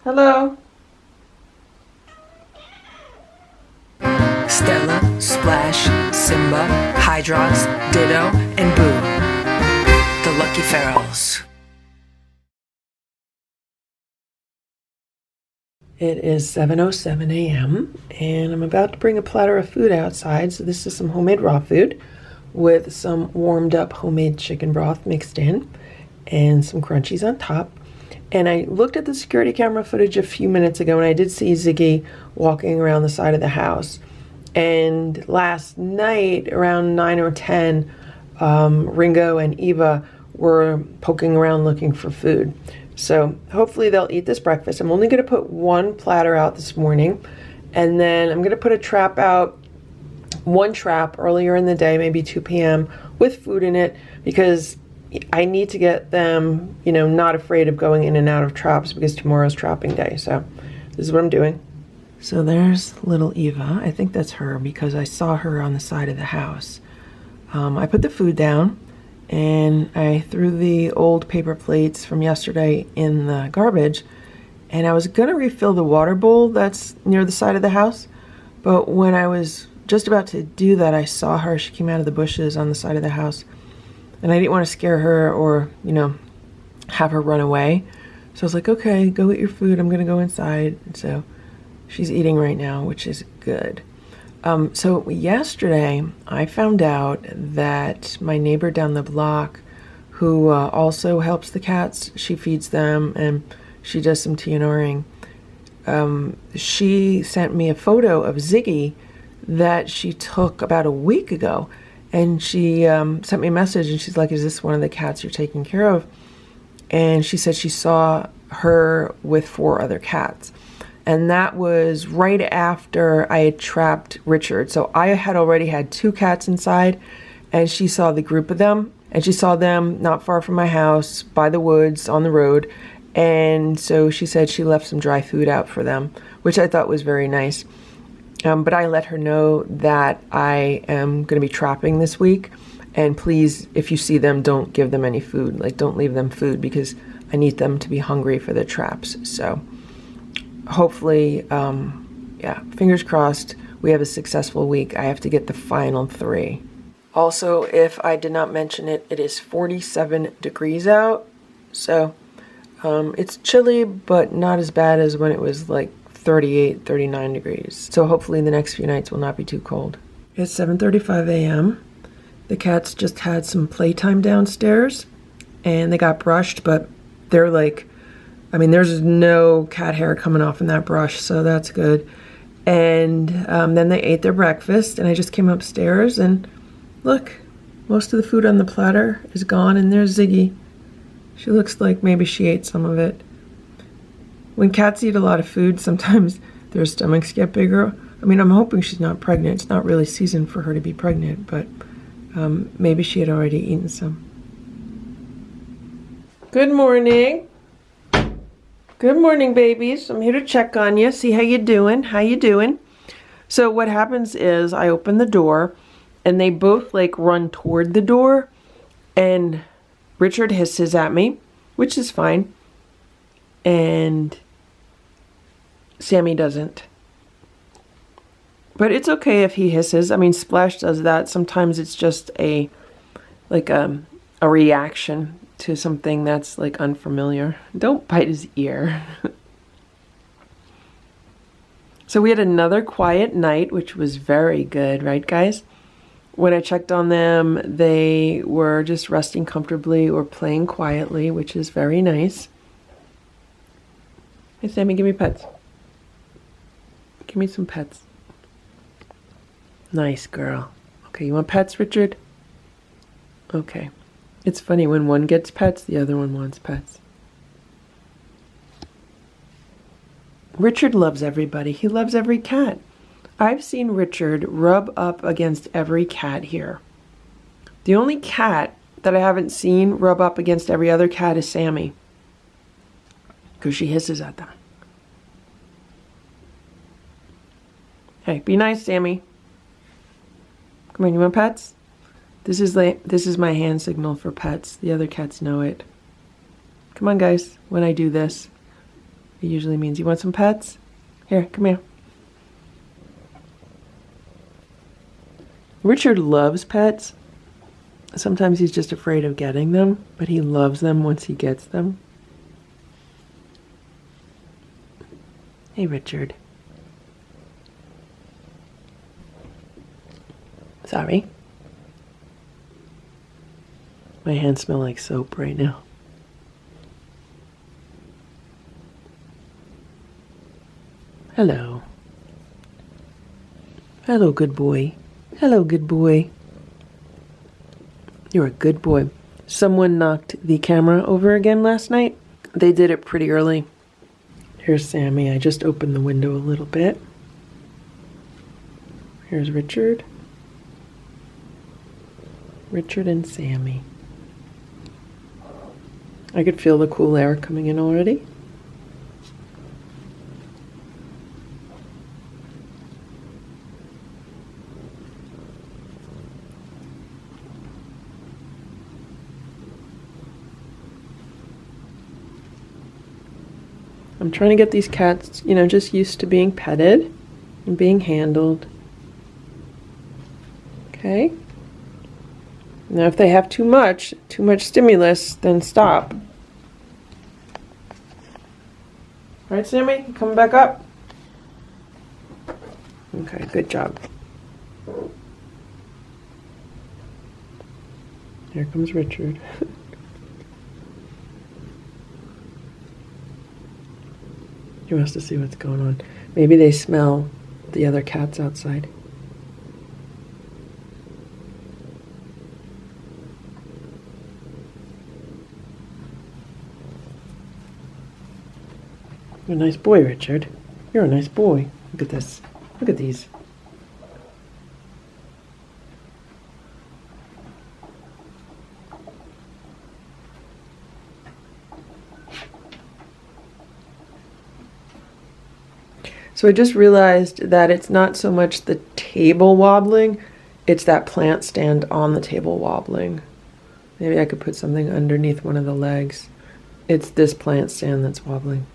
Hello. Stella, Splash, Simba, Hydrox, Ditto, and Boo. The Lucky Ferals. It is 7:07 a.m. and I'm about to bring a platter of food outside. So this is some homemade raw food with some warmed up homemade chicken broth mixed in and some crunchies on top. And I looked at the security camera footage a few minutes ago and I did see Ziggy walking around the side of the house. And last night around 9 or 10, Ringo and Eva were poking around looking for food. So hopefully they'll eat this breakfast. I'm only going to put one platter out this morning, and then I'm going to put a trap out, one trap earlier in the day, maybe 2 p.m. with food in it, because I need to get them, not afraid of going in and out of traps because tomorrow's trapping day. So this is what I'm doing. So there's little Eva. I think that's her because I saw her on the side of the house. I put the food down and I threw the old paper plates from yesterday in the garbage, and I was gonna refill the water bowl that's near the side of the house, but when I was just about to do that, I saw her. She came out of the bushes on the side of the house, and I didn't want to scare her or, have her run away. So I was like, okay, go eat your food. I'm gonna go inside. And so she's eating right now, which is good. So yesterday I found out that my neighbor down the block, who also helps the cats, she feeds them and she does some TNRing. She sent me a photo of Ziggy that she took about a week ago, and she sent me a message and she's like, is this one of the cats you're taking care of? And she said she saw her with 4 other cats. And that was right after I had trapped Richard. So I had already had 2 cats inside, and she saw the group of them, and she saw them not far from my house by the woods on the road. And so she said she left some dry food out for them, which I thought was very nice. But I let her know that I am going to be trapping this week, and please, if you see them, don't give them any food. Like, don't leave them food because I need them to be hungry for the traps. So hopefully, fingers crossed, we have a successful week. I have to get the final 3. Also, if I did not mention it, it is 47 degrees out. So it's chilly, but not as bad as when it was like 38, 39 degrees. So hopefully the next few nights will not be too cold. It's 7:35 a.m. The cats just had some playtime downstairs and they got brushed, but they're like, there's no cat hair coming off in that brush, so that's good. And then they ate their breakfast, and I just came upstairs, and look, most of the food on the platter is gone, and there's Ziggy. She looks like maybe she ate some of it. When cats eat a lot of food, sometimes their stomachs get bigger. I'm hoping she's not pregnant. It's not really season for her to be pregnant, but maybe she had already eaten some. Good morning. Good morning, babies. I'm here to check on you, see how you doing. How you doing? So what happens is I open the door and they both run toward the door, and Richard hisses at me, which is fine, and Sammy doesn't. But it's okay if he hisses. Splash does that. Sometimes it's just a reaction to something that's unfamiliar. Don't bite his ear. So we had another quiet night, which was very good, right guys? When I checked on them, they were just resting comfortably or playing quietly, which is very nice. Hey Sammy, give me pets. Give me some pets. Nice girl. Okay, you want pets, Richard? Okay. It's funny, when one gets pets, the other one wants pets. Richard loves everybody. He loves every cat. I've seen Richard rub up against every cat here. The only cat that I haven't seen rub up against every other cat is Sammy, because she hisses at them. Hey, be nice, Sammy. Come on, you want pets? This is my hand signal for pets. The other cats know it. Come on, guys, when I do this. It usually means you want some pets. Here, come here. Richard loves pets. Sometimes he's just afraid of getting them, but he loves them once he gets them. Hey, Richard. Sorry. My hands smell like soap right now. Hello. Hello, good boy. Hello, good boy. You're a good boy. Someone knocked the camera over again last night. They did it pretty early. Here's Sammy. I just opened the window a little bit. Here's Richard. Richard and Sammy. I could feel the cool air coming in already. I'm trying to get these cats, just used to being petted and being handled. Okay. Now if they have too much stimulus, then stop. Right, Sammy? Coming back up? Okay, good job. Here comes Richard. He wants to see what's going on. Maybe they smell the other cats outside. You're a nice boy, Richard. You're a nice boy. Look at this. Look at these. So I just realized that it's not so much the table wobbling, it's that plant stand on the table wobbling. Maybe I could put something underneath one of the legs. It's this plant stand that's wobbling.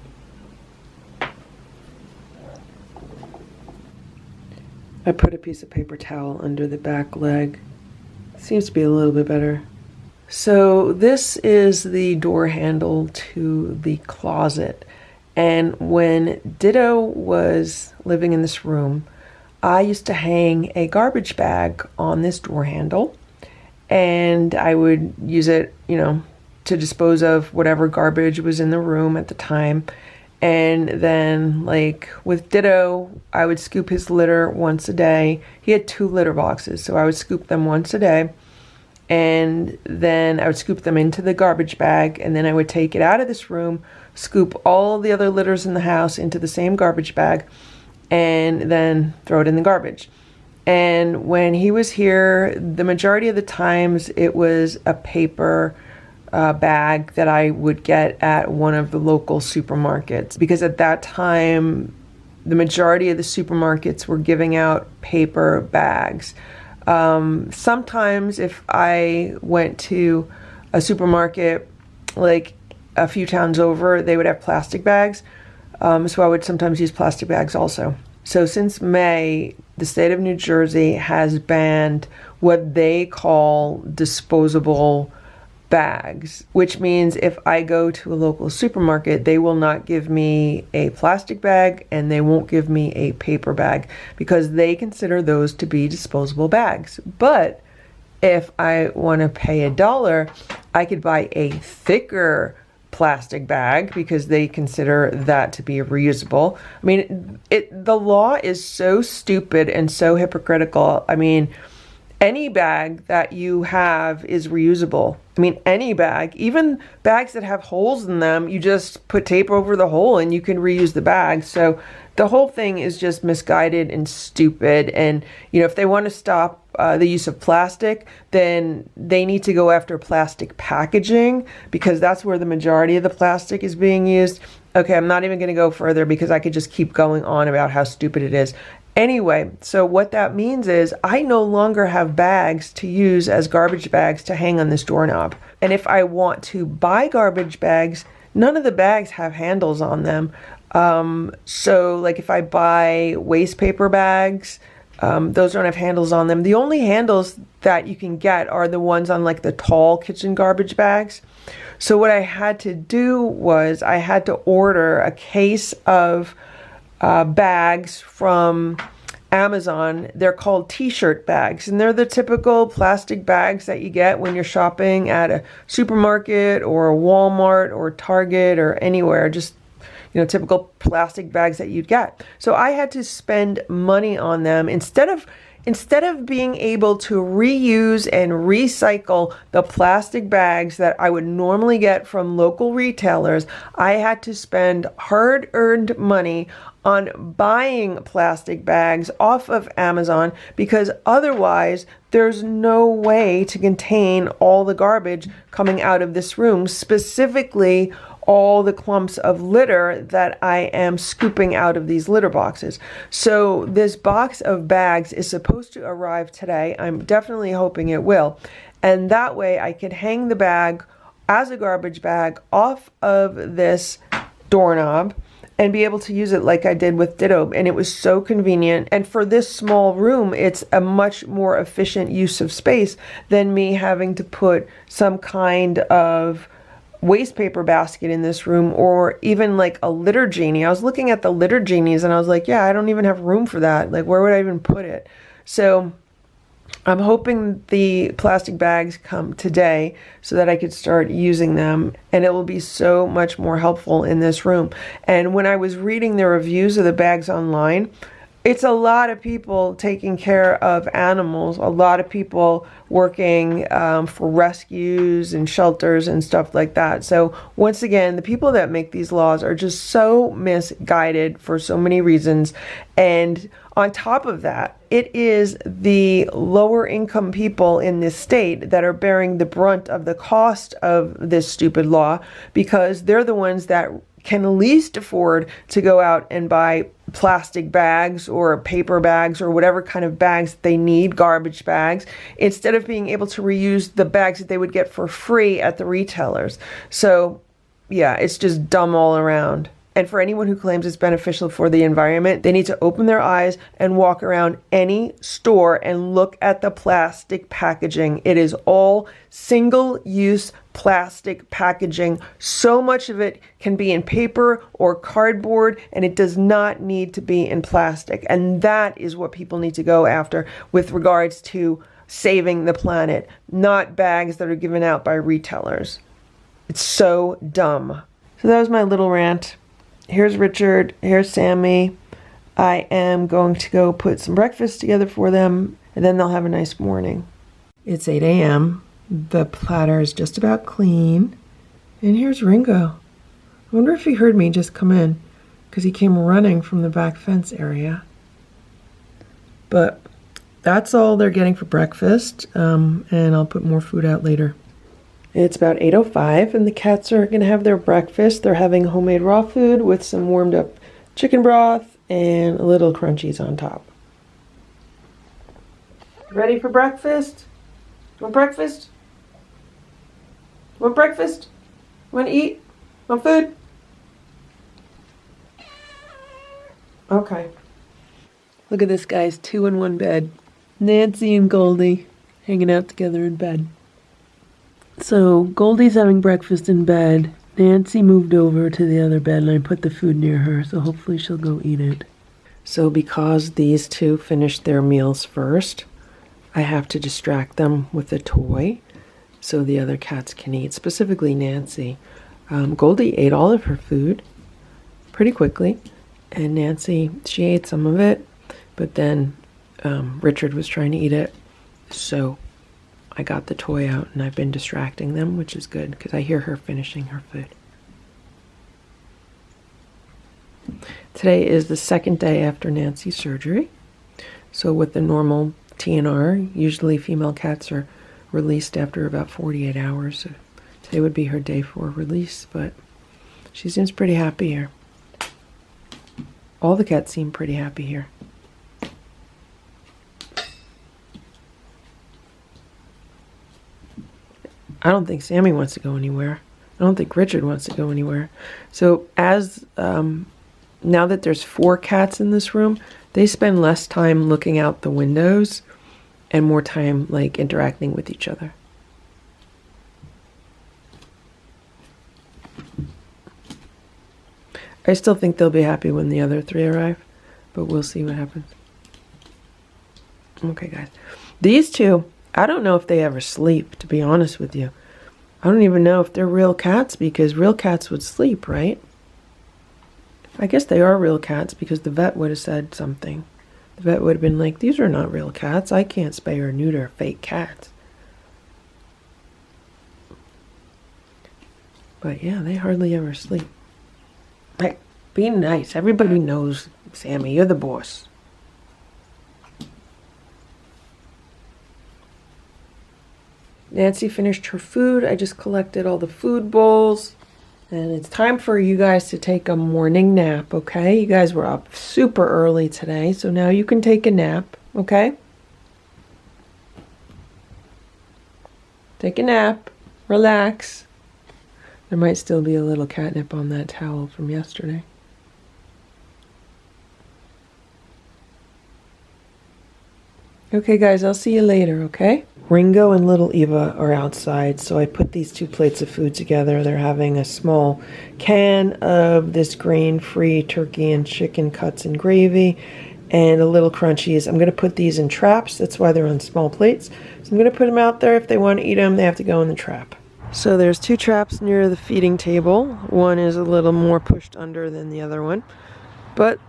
I put a piece of paper towel under the back leg. Seems to be a little bit better. So this is the door handle to the closet. And when Ditto was living in this room, I used to hang a garbage bag on this door handle, and I would use it, to dispose of whatever garbage was in the room at the time. And then, like with Ditto, I would scoop his litter once a day. He had 2 litter boxes, so I would scoop them once a day. And then I would scoop them into the garbage bag, and then I would take it out of this room, scoop all the other litters in the house into the same garbage bag, and then throw it in the garbage. And when he was here, the majority of the times it was a paper bag that I would get at one of the local supermarkets, because at that time the majority of the supermarkets were giving out paper bags. Sometimes if I went to a supermarket like a few towns over, they would have plastic bags. So I would sometimes use plastic bags also. So since May, the state of New Jersey has banned what they call disposable bags, which means if I go to a local supermarket, they will not give me a plastic bag and they won't give me a paper bag, because they consider those to be disposable bags. But if I want to pay $1, I could buy a thicker plastic bag because they consider that to be reusable. I mean, the law is so stupid and so hypocritical. I mean, any bag that you have is reusable. I mean, any bag, even bags that have holes in them, you just put tape over the hole and you can reuse the bag. So the whole thing is just misguided and stupid. And, if they want to stop the use of plastic, then they need to go after plastic packaging, because that's where the majority of the plastic is being used. Okay, I'm not even going to go further because I could just keep going on about how stupid it is. Anyway, so what that means is I no longer have bags to use as garbage bags to hang on this doorknob. And if I want to buy garbage bags, none of the bags have handles on them. So like if I buy waste paper bags, those don't have handles on them. The only handles that you can get are the ones on like the tall kitchen garbage bags. So what I had to do was I had to order a case of bags from Amazon. They're called t-shirt bags, and they're the typical plastic bags that you get when you're shopping at a supermarket or a Walmart or Target or anywhere. Just, you know, typical plastic bags that you'd get. So I had to spend money on them instead of being able to reuse and recycle the plastic bags that I would normally get from local retailers. I had to spend hard-earned money on buying plastic bags off of Amazon, because otherwise there's no way to contain all the garbage coming out of this room, specifically all the clumps of litter that I am scooping out of these litter boxes. So this box of bags is supposed to arrive today. I'm definitely hoping it will. And that way I could hang the bag as a garbage bag off of this doorknob and be able to use it like I did with Ditto. And it was so convenient. And for this small room, it's a much more efficient use of space than me having to put some kind of waste paper basket in this room, or even like a litter genie. I was looking at the litter genies and I was like, yeah, I don't even have room for that. Like, where would I even put it? So I'm hoping the plastic bags come today so that I could start using them, and it will be so much more helpful in this room. And when I was reading the reviews of the bags online, it's a lot of people taking care of animals, a lot of people working for rescues and shelters and stuff like that. So once again, the people that make these laws are just so misguided for so many reasons. And on top of that, it is the lower income people in this state that are bearing the brunt of the cost of this stupid law, because they're the ones that can least afford to go out and buy plastic bags or paper bags or whatever kind of bags they need, garbage bags, instead of being able to reuse the bags that they would get for free at the retailers. So yeah, it's just dumb all around. And for anyone who claims it's beneficial for the environment, they need to open their eyes and walk around any store and look at the plastic packaging. It is all single-use plastic packaging. So much of it can be in paper or cardboard, and it does not need to be in plastic. And that is what people need to go after with regards to saving the planet, not bags that are given out by retailers. It's so dumb. So that was my little rant. Here's Richard, here's Sammy. I am going to go put some breakfast together for them, and then they'll have a nice morning. It's 8 a.m. The platter is just about clean. And here's Ringo. I wonder if he heard me just come in, because he came running from the back fence area. But that's all they're getting for breakfast, and I'll put more food out later. It's about 8:05 and the cats are going to have their breakfast. They're having homemade raw food with some warmed up chicken broth and a little crunchies on top. Ready for breakfast? Want breakfast? Want breakfast? Want to eat? Want food? Okay. Look at this, guys. 2 in 1 bed. Nancy and Goldie hanging out together in bed. So Goldie's having breakfast in bed. Nancy moved over to the other bed and I put the food near her, so hopefully she'll go eat it. So because these two finished their meals first, I have to distract them with a toy so the other cats can eat, specifically Nancy. Goldie ate all of her food pretty quickly, and Nancy, she ate some of it, but then Richard was trying to eat it, so I got the toy out and I've been distracting them, which is good because I hear her finishing her food. Today is the 2nd day after Nancy's surgery. So with the normal TNR, usually female cats are released after about 48 hours. So today would be her day 4 release, but she seems pretty happy here. All the cats seem pretty happy here. I don't think Sammy wants to go anywhere. I don't think Richard wants to go anywhere. So as now that there's 4 cats in this room, they spend less time looking out the windows and more time like interacting with each other. I still think they'll be happy when the other 3 arrive, but we'll see what happens. Okay, guys. These 2, I don't know if they ever sleep, to be honest with you. I don't even know if they're real cats, because real cats would sleep, right? I guess they are real cats because the vet would have said something. The vet would have been like, these are not real cats. I can't spay or neuter fake cats. But yeah, they hardly ever sleep. Hey, be nice. Everybody knows, Sammy, you're the boss. Nancy finished her food. I just collected all the food bowls. And it's time for you guys to take a morning nap, okay? You guys were up super early today, so now you can take a nap, okay? Take a nap. Relax. There might still be a little catnip on that towel from yesterday. Okay, guys, I'll see you later, okay? Ringo and little Eva are outside, so I put these 2 plates of food together. They're having a small can of this grain-free turkey and chicken cuts and gravy, and a little crunchies. I'm going to put these in traps. That's why they're on small plates. So I'm going to put them out there. If they want to eat them, they have to go in the trap. So there's 2 traps near the feeding table. One is a little more pushed under than the other one. But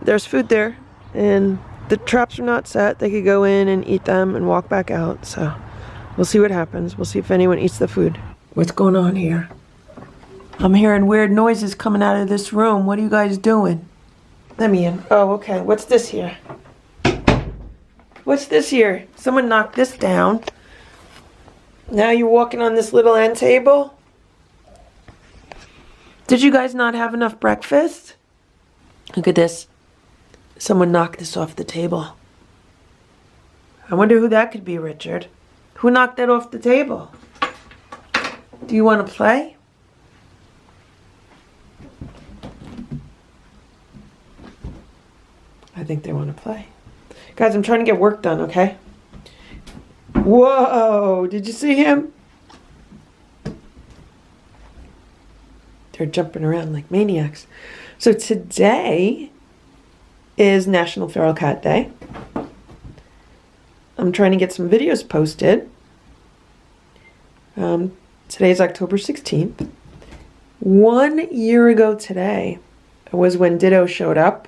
there's food there, and the traps are not set. They could go in and eat them and walk back out. So we'll see what happens. We'll see if anyone eats the food. What's going on here? I'm hearing weird noises coming out of this room. What are you guys doing? Let me in. Oh, okay. What's this here? What's this here? Someone knocked this down. Now you're walking on this little end table? Did you guys not have enough breakfast? Look at this. Someone knocked this off the table. I wonder who that could be, Richard. Who knocked that off the table? Do you want to play? I think they want to play. Guys, I'm trying to get work done, okay? Whoa! Did you see him? They're jumping around like maniacs. So today is National Feral Cat Day. I'm trying to get some videos posted. Today's October 16th. 1 year ago today was when Ditto showed up,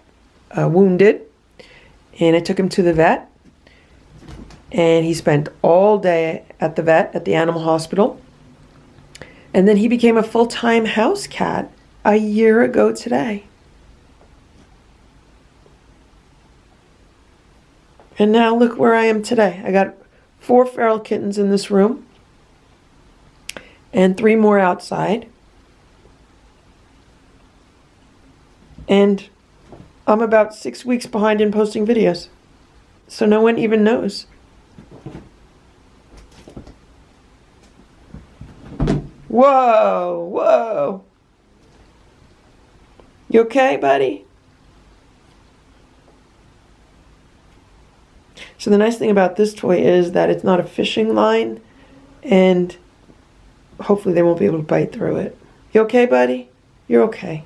wounded, and I took him to the vet. And he spent all day at the vet, at the animal hospital. And then he became a full-time house cat a year ago today. And now look where I am today. I got 4 feral kittens in this room and 3 more outside. And I'm about 6 weeks behind in posting videos. So no one even knows. Whoa, whoa. You okay, buddy? So the nice thing about this toy is that it's not a fishing line, and hopefully they won't be able to bite through it. You okay, buddy? You're okay.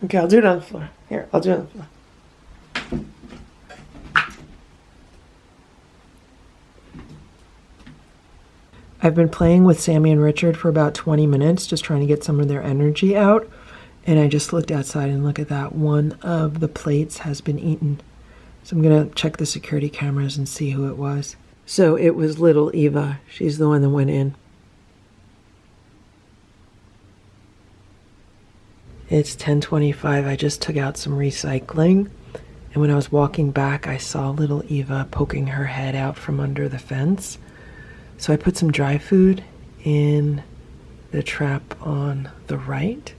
Okay, I'll do it on the floor. Here, I'll do it on the floor. I've been playing with Sammy and Richard for about 20 minutes, just trying to get some of their energy out. And I just looked outside and look at that. One of the plates has been eaten. So I'm going to check the security cameras and see who it was. So it was little Eva. She's the one that went in. It's 10:25. I just took out some recycling. And when I was walking back, I saw little Eva poking her head out from under the fence. So I put some dry food in the trap on the right.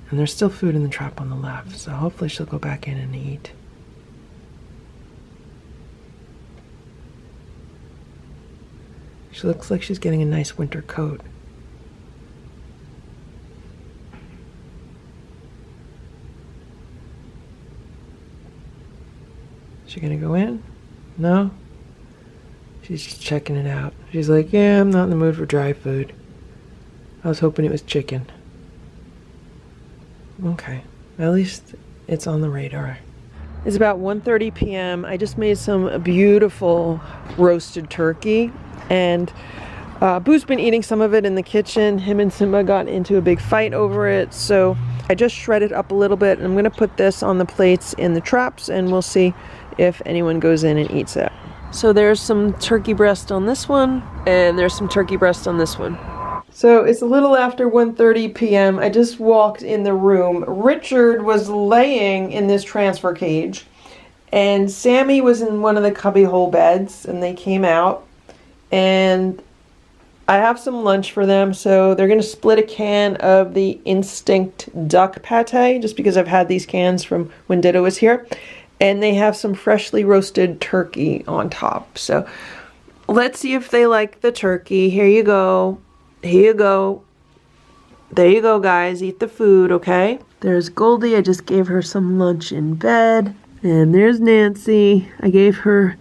And there's still food in the trap on the left. So hopefully she'll go back in and eat. She looks like she's getting a nice winter coat. Is she gonna go in? No? She's just checking it out. She's like, yeah, I'm not in the mood for dry food. I was hoping it was chicken. Okay, at least it's on the radar. It's about 1:30 p.m. I just made some beautiful roasted turkey, and Boo's been eating some of it in the kitchen. Him and Simba got into a big fight over it, so I just shredded up a little bit, and I'm gonna put this on the plates in the traps, and we'll see if anyone goes in and eats it. So there's some turkey breast on this one, and there's some turkey breast on this one. So it's a little after 1:30 p.m. I just walked in the room. Richard was laying in this transfer cage, and Sammy was in one of the cubbyhole beds, and they came out, and I have some lunch for them, so they're going to split a can of the Instinct duck pate, just because I've had these cans from when Ditto was here, and they have some freshly roasted turkey on top. So let's see if they like the turkey. Here you go. Here you go. There you go, guys. Eat the food, okay? There's Goldie. I just gave her some lunch in bed. And there's Nancy. I gave her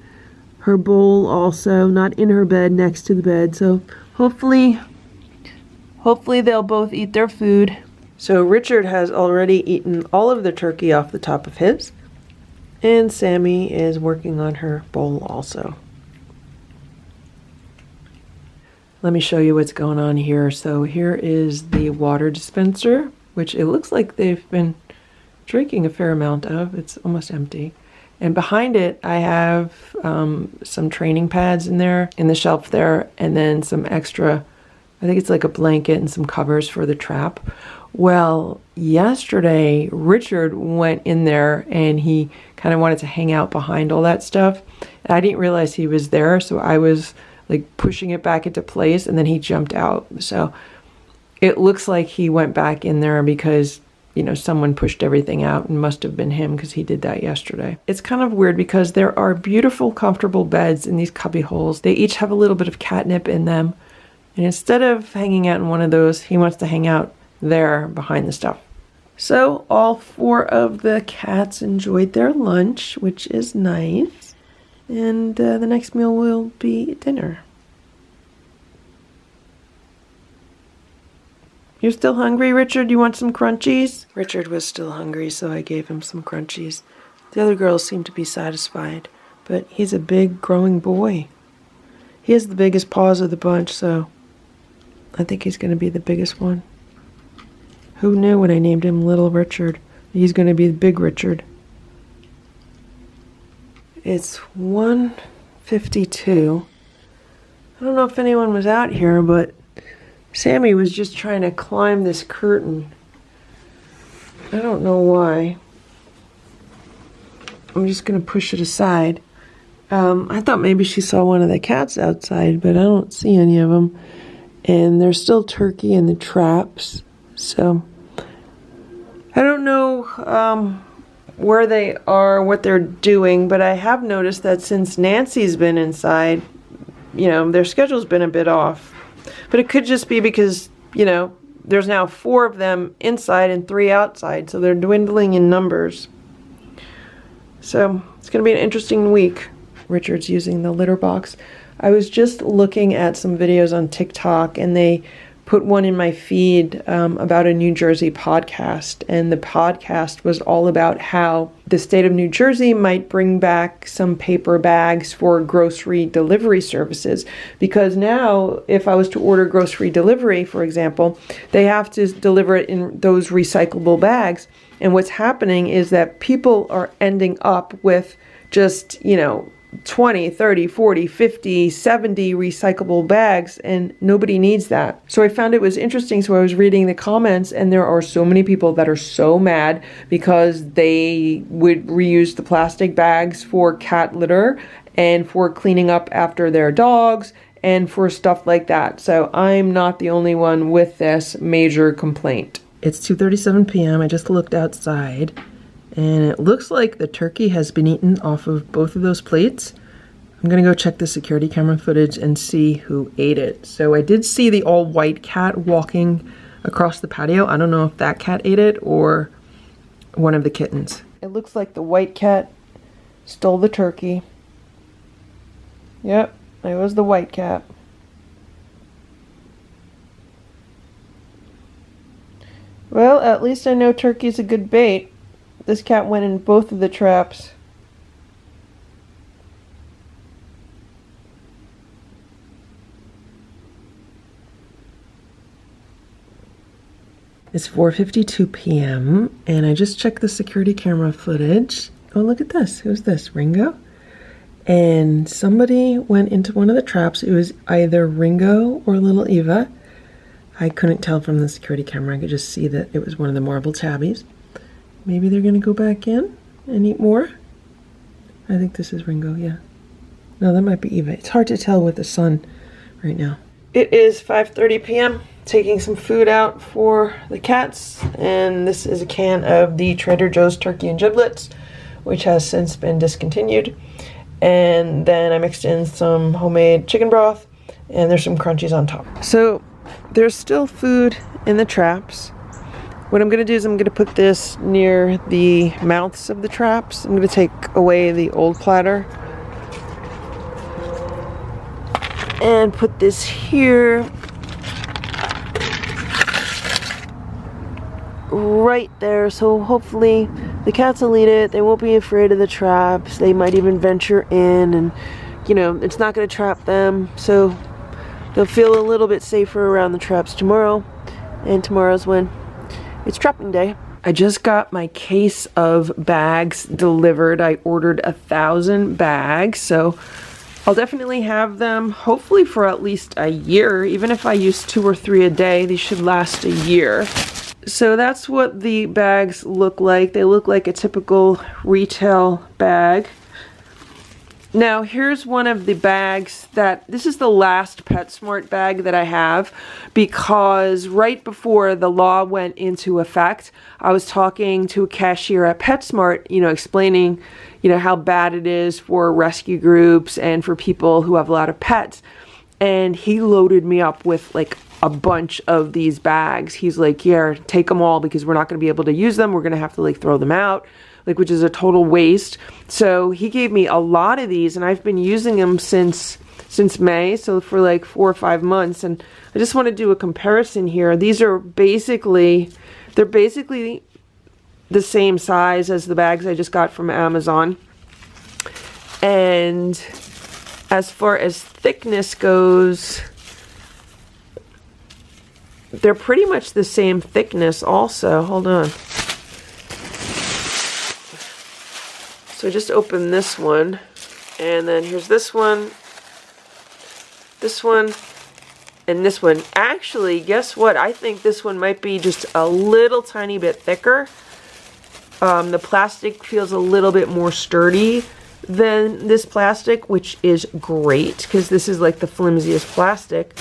her bowl also, not in her bed, next to the bed. So hopefully they'll both eat their food. So Richard has already eaten all of the turkey off the top of his. And Sammy is working on her bowl also. Let me show you what's going on here. So here is the water dispenser, which it looks like they've been drinking a fair amount of. It's almost empty. And behind it, I have some training pads in there, in the shelf there, and then some extra, I think it's like a blanket and some covers for the trap. Well, yesterday, Richard went in there and he kind of wanted to hang out behind all that stuff. And I didn't realize he was there, so I was like pushing it back into place, and then he jumped out. So it looks like he went back in there because, you know, someone pushed everything out, and must have been him because he did that yesterday. It's kind of weird because there are beautiful, comfortable beds in these cubby holes. They each have a little bit of catnip in them. And instead of hanging out in one of those, he wants to hang out there behind the stuff. So all 4 of the cats enjoyed their lunch, which is nice. And the next meal will be dinner. You're still hungry, Richard? You want some crunchies? Richard was still hungry, so I gave him some crunchies. The other girls seemed to be satisfied, but he's a big, growing boy. He has the biggest paws of the bunch, so I think he's going to be the biggest one. Who knew when I named him Little Richard? He's going to be Big Richard. It's 1:52. I don't know if anyone was out here, but Sammy was just trying to climb this curtain. I don't know why. I'm just going to push it aside. I thought maybe she saw one of the cats outside, but I don't see any of them. And there's still turkey in the traps. So I don't know where they are, what they're doing, but I have noticed that since Nancy's been inside, you know, their schedule's been a bit off. But it could just be because, you know, there's now 4 of them inside and 3 outside, so they're dwindling in numbers. So it's going to be an interesting week. Richard's using the litter box. I was just looking at some videos on TikTok, and they put one in my feed about a New Jersey podcast, and the podcast was all about how the state of New Jersey might bring back some paper bags for grocery delivery services, because now if I was to order grocery delivery, for example, they have to deliver it in those recyclable bags, and what's happening is that people are ending up with just, you know, 20, 30, 40, 50, 70 recyclable bags, and nobody needs that. So I found it was interesting. So I was reading the comments, and there are so many people that are so mad because they would reuse the plastic bags for cat litter and for cleaning up after their dogs and for stuff like that. So I'm not the only one with this major complaint. It's 2:37 p.m. I just looked outside, and it looks like the turkey has been eaten off of both of those plates. I'm gonna go check the security camera footage and see who ate it. So I did see the all white cat walking across the patio. I don't know if that cat ate it or one of the kittens. It looks like the white cat stole the turkey. Yep, it was the white cat. Well, at least I know turkey's a good bait. This cat went in both of the traps. It's 4:52 p.m. and I just checked the security camera footage. Oh, look at this. Who's this? Ringo? And somebody went into one of the traps. It was either Ringo or little Eva. I couldn't tell from the security camera. I could just see that it was one of the marble tabbies. Maybe they're gonna go back in and eat more. I think this is Ringo, yeah. No, that might be Eva. It's hard to tell with the sun right now. It is 5:30 p.m. Taking some food out for the cats, and this is a can of the Trader Joe's turkey and giblets, which has since been discontinued. And then I mixed in some homemade chicken broth, and there's some crunchies on top. So there's still food in the traps. What I'm gonna do is I'm gonna put this near the mouths of the traps. I'm gonna take away the old platter and put this here, right there, so hopefully the cats will eat it. They won't be afraid of the traps. They might even venture in, and you know, it's not going to trap them, so they'll feel a little bit safer around the traps tomorrow. And tomorrow's when it's trapping day. I just got my case of bags delivered. I ordered 1,000 bags, so I'll definitely have them hopefully for at least a year. Even if I use 2 or 3 a day, these should last a year. So that's what the bags look like. They look like a typical retail bag. Now here's one of the bags this is the last PetSmart bag that I have, because right before the law went into effect, I was talking to a cashier at PetSmart, explaining, how bad it is for rescue groups and for people who have a lot of pets. And he loaded me up with like a bunch of these bags. He's like, yeah, take them all because we're not going to be able to use them. We're going to have to like throw them out, which is a total waste. So he gave me a lot of these, and I've been using them since May, so for like 4 or 5 months. And I just want to do a comparison here. These are basically the same size as the bags I just got from Amazon. And as far as thickness goes, they're pretty much the same thickness also. Hold on. So just open this one, and then here's this one, and this one. Actually, guess what? I think this one might be just a little tiny bit thicker. The plastic feels a little bit more sturdy than this plastic, which is great because this is like the flimsiest plastic.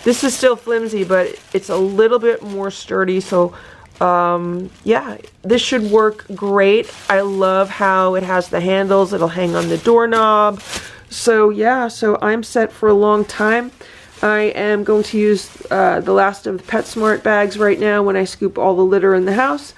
This is still flimsy, but it's a little bit more sturdy, so yeah, this should work great. I love how it has the handles. It'll hang on the doorknob. So yeah, so I'm set for a long time. I am going to use the last of the PetSmart bags right now when I scoop all the litter in the house.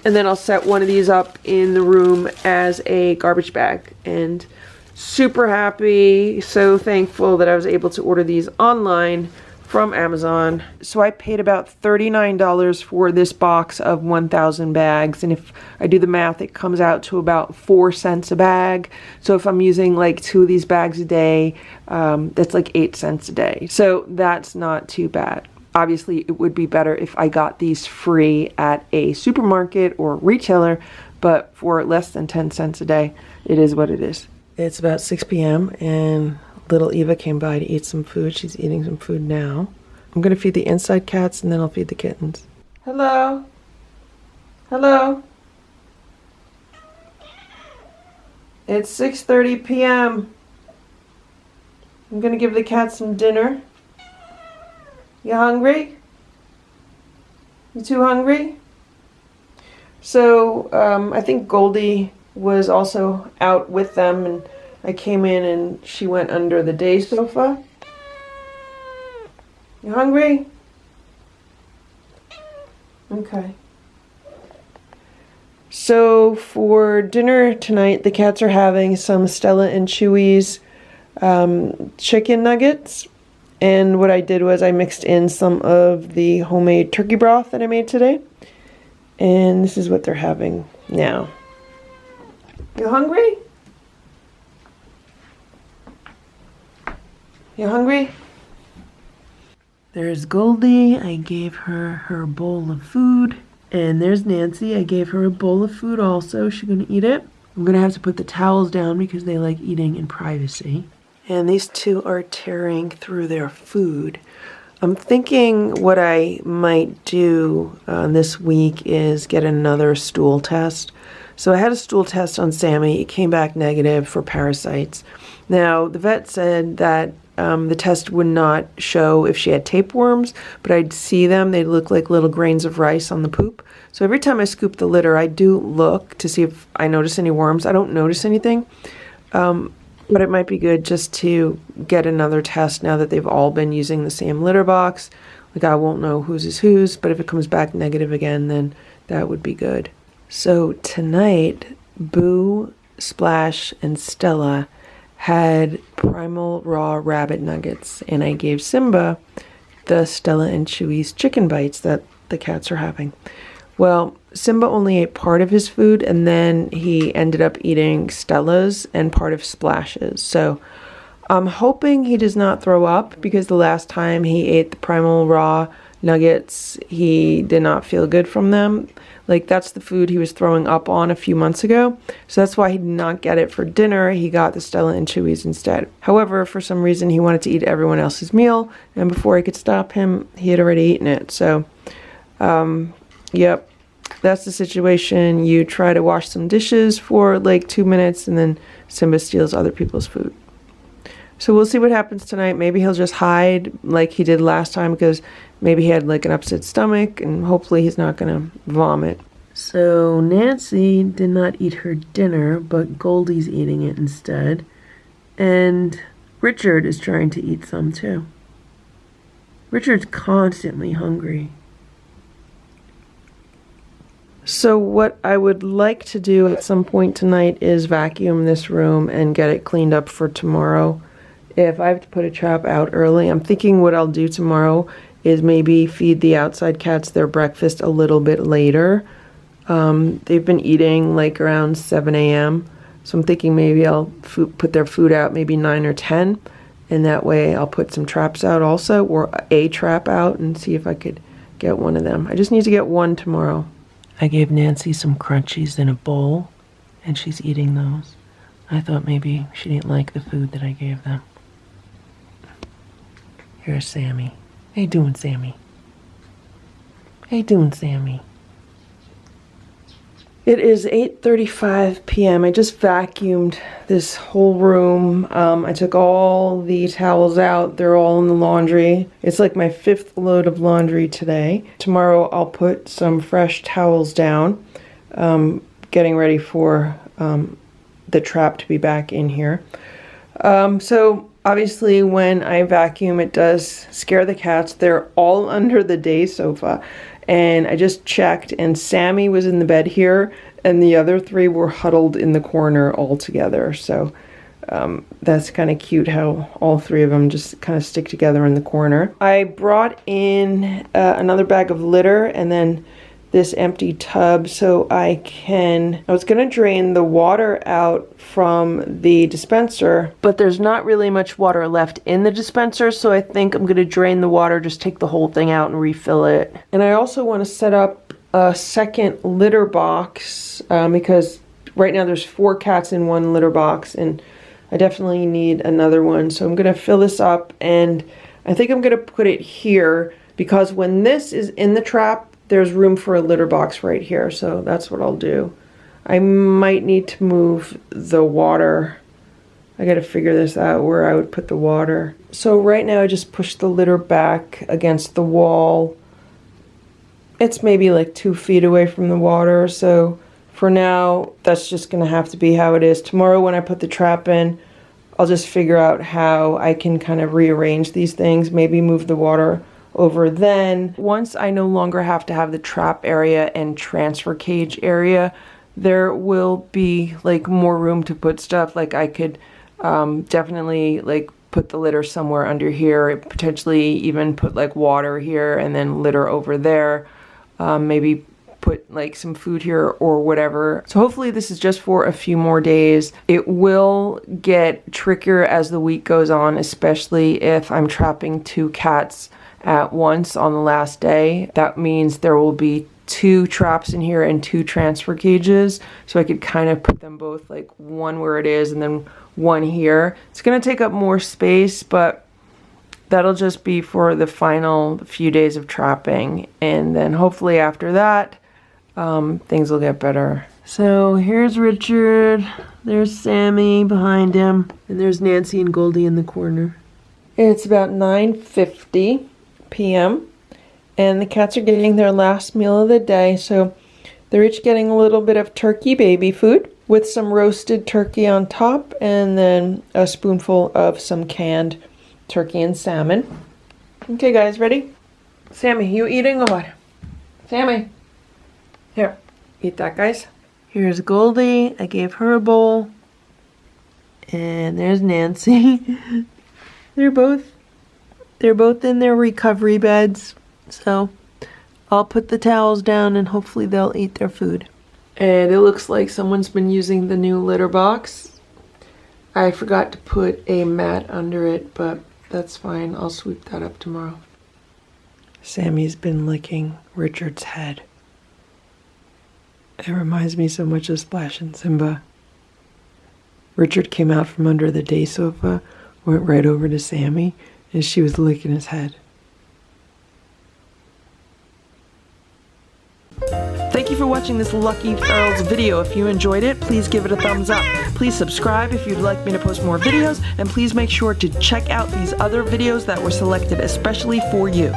And then I'll set one of these up in the room as a garbage bag. And super happy, so thankful that I was able to order these online from Amazon. So I paid about $39 for this box of 1,000 bags, and if I do the math, it comes out to about 4 cents a bag. So if I'm using like 2 of these bags a day, that's like 8 cents a day. So that's not too bad. Obviously, it would be better if I got these free at a supermarket or retailer, but for less than 10 cents a day, it is what it is. It's about 6 p.m. and little Eva came by to eat some food. She's eating some food now. I'm going to feed the inside cats, and then I'll feed the kittens. Hello? Hello? It's 6:30 p.m. I'm going to give the cats some dinner. You hungry? You too hungry? So, I think Goldie was also out with them, and I came in and she went under the day sofa. You hungry? Okay. So for dinner tonight, the cats are having some Stella and Chewy's chicken nuggets. And what I did was I mixed in some of the homemade turkey broth that I made today. And this is what they're having now. You hungry? You hungry? There's Goldie. I gave her her bowl of food. And there's Nancy. I gave her a bowl of food also. She's going to eat it. I'm going to have to put the towels down because they like eating in privacy. And these two are tearing through their food. I'm thinking what I might do this week is get another stool test. So I had a stool test on Sammy. It came back negative for parasites. Now, the vet said that the test would not show if she had tapeworms, but I'd see them. They'd look like little grains of rice on the poop. So every time I scoop the litter, I do look to see if I notice any worms. I don't notice anything. But it might be good just to get another test now that they've all been using the same litter box. Like, I won't know whose is whose, but if it comes back negative again, then that would be good. So tonight, Boo, Splash, and Stella had primal raw rabbit nuggets, and I gave Simba the Stella and Chewy's chicken bites that the cats are having. Well, Simba only ate part of his food, and then he ended up eating Stella's and part of Splash's. So I'm hoping he does not throw up, because the last time he ate the primal raw nuggets, he did not feel good from them. Like, that's the food he was throwing up on a few months ago. So that's why he did not get it for dinner. He got the Stella and Chewy's instead. However, for some reason, he wanted to eat everyone else's meal, and before I could stop him, he had already eaten it. So, yep. That's the situation. You try to wash some dishes for like 2 minutes, and then Simba steals other people's food. So we'll see what happens tonight. Maybe he'll just hide like he did last time, because maybe he had like an upset stomach, and hopefully he's not going to vomit. So Nancy did not eat her dinner, but Goldie's eating it instead. And Richard is trying to eat some too. Richard's constantly hungry. So what I would like to do at some point tonight is vacuum this room and get it cleaned up for tomorrow. If I have to put a trap out early, I'm thinking what I'll do tomorrow is maybe feed the outside cats their breakfast a little bit later. They've been eating like around 7 a.m. So I'm thinking maybe I'll put their food out maybe 9 or 10. And that way I'll put some traps out also, or a trap out, and see if I could get one of them. I just need to get one tomorrow. I gave Nancy some crunchies in a bowl, and she's eating those. I thought maybe she didn't like the food that I gave them. Here's Sammy. How you doing, Sammy? How you doing, Sammy? It is 8:35 p.m. I just vacuumed this whole room. I took all the towels out. They're all in the laundry. It's like my 5th load of laundry today. Tomorrow I'll put some fresh towels down, getting ready for the trap to be back in here. So obviously when I vacuum, it does scare the cats. They're all under the day sofa. And I just checked, and Sammy was in the bed here, and the other 3 were huddled in the corner all together. So that's kind of cute how all 3 of them just kind of stick together in the corner. I brought in another bag of litter, and then this empty tub so I was going to drain the water out from the dispenser, but there's not really much water left in the dispenser, so I think I'm going to drain the water, just take the whole thing out and refill it. And I also want to set up a second litter box because right now there's 4 cats in one litter box, and I definitely need another one. So I'm going to fill this up, and I think I'm going to put it here because when this is in the trap, there's room for a litter box right here, so that's what I'll do. I might need to move the water. I gotta figure this out, where I would put the water. So right now I just push the litter back against the wall. It's maybe like 2 feet away from the water, so for now that's just gonna have to be how it is. Tomorrow when I put the trap in, I'll just figure out how I can kind of rearrange these things, maybe move the water over then. Once I no longer have to have the trap area and transfer cage area, there will be like more room to put stuff. Like I could definitely like put the litter somewhere under here, potentially even put like water here and then litter over there. Maybe put like some food here or whatever. So hopefully this is just for a few more days. It will get trickier as the week goes on, especially if I'm trapping 2 cats at once on the last day. That means there will be 2 traps in here and 2 transfer cages, so I could kind of put them both, like one where it is and then one here. It's gonna take up more space, but that'll just be for the final few days of trapping, and then hopefully after that things will get better. So here's Richard, there's Sammy behind him, and there's Nancy and Goldie in the corner. It's about 9:50 p.m. and the cats are getting their last meal of the day, so they're each getting a little bit of turkey baby food with some roasted turkey on top, and then a spoonful of some canned turkey and salmon. Okay guys, ready? Sammy, you eating or what? Sammy, here, eat that guys. Here's Goldie, I gave her a bowl. And there's Nancy. They're both in their recovery beds. So I'll put the towels down and hopefully they'll eat their food. And it looks like someone's been using the new litter box. I forgot to put a mat under it, but that's fine. I'll sweep that up tomorrow. Sammy's been licking Richard's head. It reminds me so much of Splash and Simba. Richard came out from under the day sofa, went right over to Sammy, and she was licking his head. Thank you for watching this Lucky Ferals video. If you enjoyed it, please give it a thumbs up. Please subscribe if you'd like me to post more videos, and please make sure to check out these other videos that were selected especially for you.